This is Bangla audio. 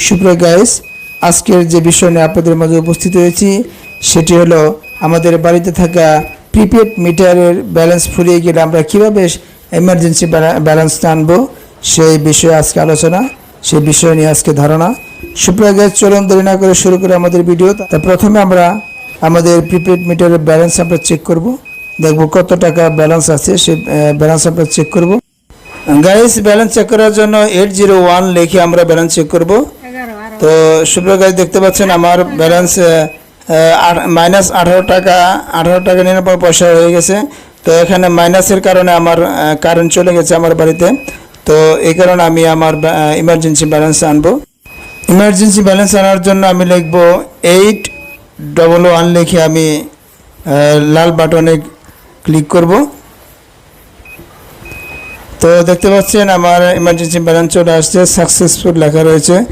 সুপ্রিয় গাইস, আজকের যে বিষয় নিয়ে আপনাদের মাঝে উপস্থিত হয়েছি সেটি হলো আমাদের বাড়িতে থাকা প্রিপেড মিটারের ব্যালেন্স ফুরিয়ে গেলে আমরা কীভাবে এমার্জেন্সি ব্যালেন্স আনবো সেই বিষয়ে আজকে আলোচনা, সেই বিষয় নিয়ে আজকে ধারণা। সুপ্রিয় গাইস, চলুন দেরি না করে শুরু করে আমাদের ভিডিও। তা প্রথমে আমরা আমাদের প্রিপেড মিটারের ব্যালেন্স আমরা চেক করব, দেখব কত টাকা ব্যালেন্স আছে সেই ব্যালেন্স আমরা চেক করব। গাইস, ব্যালেন্স চেক করার জন্য 801 লিখে আমরা ব্যালেন্স চেক করব। তো সুপ্রিয় গাইস, দেখতে পাচ্ছেন আমার ব্যালেন্স মাইনাস 18 টাকা 99 পয়সা হয়ে গেছে। তো এখানে মাইনাসের কারণে আমার কারেন্ট চলে গেছে আমার বাড়িতে। তো এই কারণে আমি আমার ইমার্জেন্সি ব্যালেন্স আনবো। ইমার্জেন্সি ব্যালেন্স আনার জন্য আমি লিখব 811 লিখে আমি লাল বাটনে ক্লিক করব। তো দেখতে পাচ্ছেন আমার ইমার্জেন্সি ব্যালেন্স চলে আসছে, সাকসেসফুল লেখা রয়েছে।